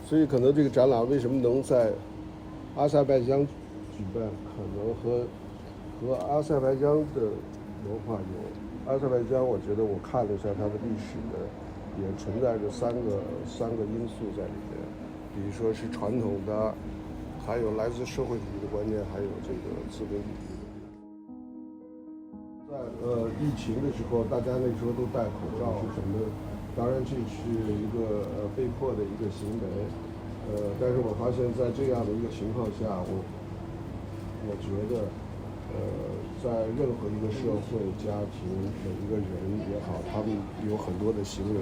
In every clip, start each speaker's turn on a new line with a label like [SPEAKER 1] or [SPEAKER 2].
[SPEAKER 1] 所以可能这个展览为什么能在阿塞拜疆举办，可能和阿塞拜疆的文化有。阿塞拜疆，我觉得我看了一下它的历史的，也存在着三个因素在里面，比如说是传统的，还有来自社会主义的观念，还有这个资本主义。在疫情的时候，大家那时候都戴口罩是什么？当然这是一个被迫的一个行为，但是我发现在这样的一个情况下，我觉得，在任何一个社会、家庭每一个人也好，他们有很多的行为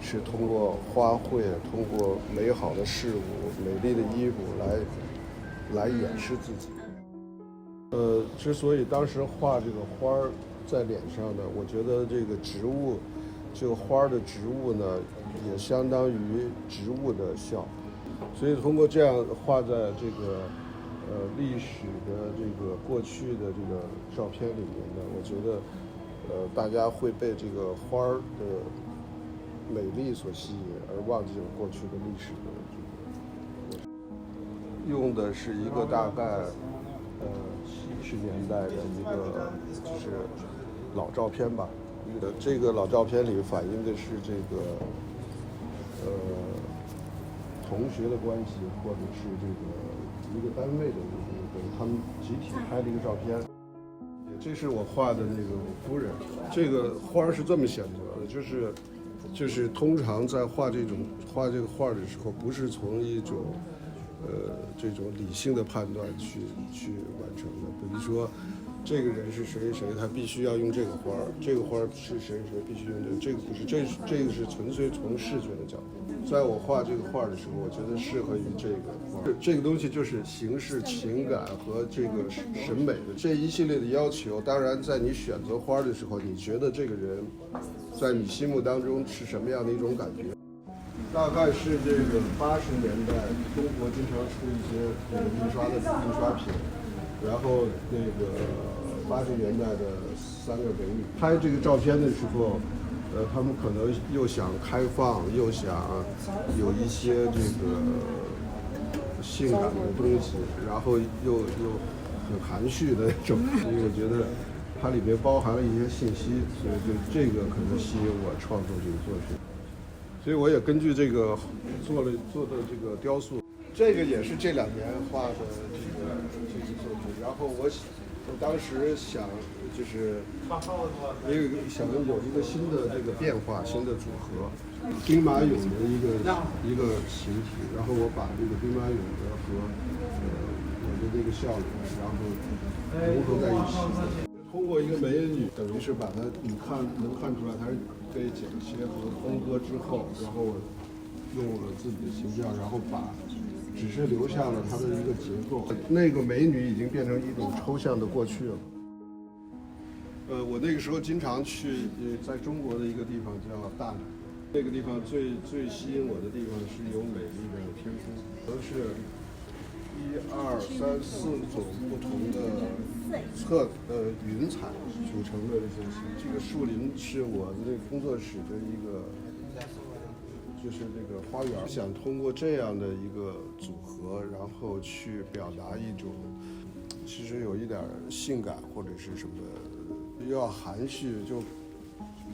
[SPEAKER 1] 是通过花卉、通过美好的事物、美丽的衣服来掩饰自己。之所以当时画这个花儿在脸上呢，我觉得这个植物，这个花的植物呢，也相当于植物的笑，所以通过这样画在这个历史的这个过去的这个照片里面呢，我觉得大家会被这个花儿的美丽所吸引，而忘记了过去的历史的这个。用的是一个大概70年代的一个就是老照片吧。这个老照片里反映的是这个同学的关系，或者是这个一个单位的他们集体拍的一个照片。这是我画的那个我夫人。这个花是这么选择的，就是通常在画这个画的时候，不是从一种这种理性的判断去完成的。比如说，这个人是谁，他必须要用这个花，这个花是谁必须用这个不是，这个是纯粹从视觉的角度。在我画这个画的时候，我觉得适合于这个花。这个东西就是形式、情感和这个审美的这一系列的要求。当然，在你选择花的时候，你觉得这个人在你心目当中是什么样的一种感觉？大概是这个80年代，中国经常出一些这个印刷品，然后那个80年代的3个美女拍这个照片的时候，他们可能又想开放，又想有一些这个性感的东西，然后又很含蓄的那种，所以我觉得它里面包含了一些信息，所以就这个可能吸引我创作这个作品。所以我也根据这个做的这个雕塑，这个也是这2年画的这个作品。然后我当时想就是想有一个新的这个变化，新的组合，兵马俑的一个形体，然后我把这个兵马俑的和我的这个笑脸，然后融合在一起。通过一个美女，等于是把它能看出来它是被剪切和分割之后，然后用了自己的形象，然后只是留下了它的一个结构。那个美女已经变成一种抽象的过去了。我那个时候经常去在中国的一个地方叫大理，那个地方最吸引我的地方是有美丽的天空，都是1、2、3、4种不同的云彩组成的这个树林是我的这个工作室的一个，就是这个花园。想通过这样的一个组合，然后去表达一种，其实有一点性感或者是什么，又要含蓄，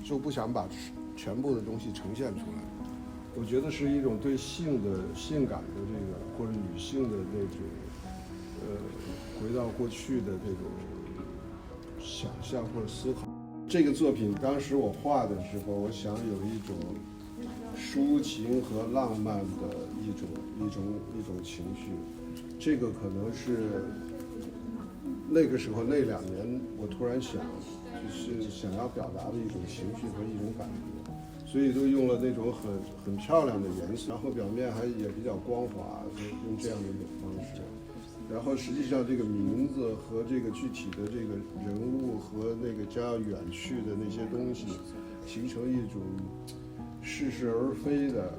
[SPEAKER 1] 就不想把全部的东西呈现出来。我觉得是一种对性感的这个或者女性的那种，回到过去的这种想象或者思考。这个作品当时我画的时候，我想有一种抒情和浪漫的一种情绪，这个可能是那个时候那2年我突然就是想要表达的一种情绪和一种感觉。所以都用了那种很漂亮的颜色，然后表面也比较光滑，用这样的一种方式。然后实际上这个名字和这个具体的这个人物和那个将要远去的那些东西，形成一种似是而非的、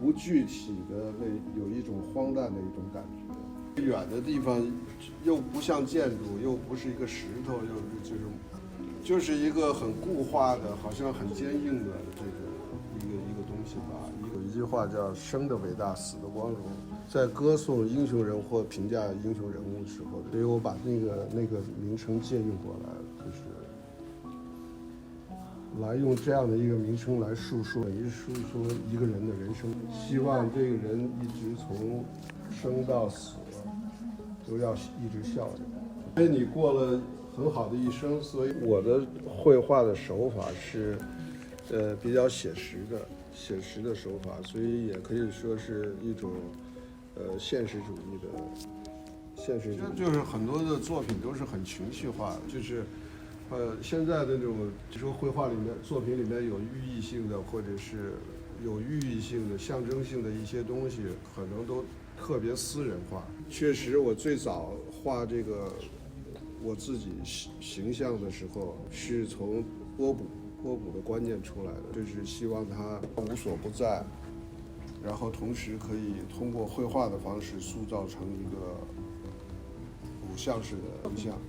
[SPEAKER 1] 不具体的有一种荒诞的一种感觉。远的地方又不像建筑，又不是一个石头，又是就是一个很固化的，好像很坚硬的这个一个东西吧，一句话叫生的伟大，死的光荣，在歌颂英雄人或评价英雄人物的时候，所以我把那个名称借用过来，就是来用这样的一个名称来述说一个人的人生，希望这个人一直从生到死都要一直笑着。因为你过了很好的一生，所以我的绘画的手法是比较写实的手法，所以也可以说是一种现实主义的就是很多的作品都是很情绪化的，就是现在的这种就说绘画里面作品里面有寓意性的或者是有寓意性的象征性的一些东西，可能都特别私人化。确实我最早画这个我自己形象的时候是从波普的观念出来的，就是希望它无所不在，然后同时可以通过绘画的方式塑造成一个偶像式的形象。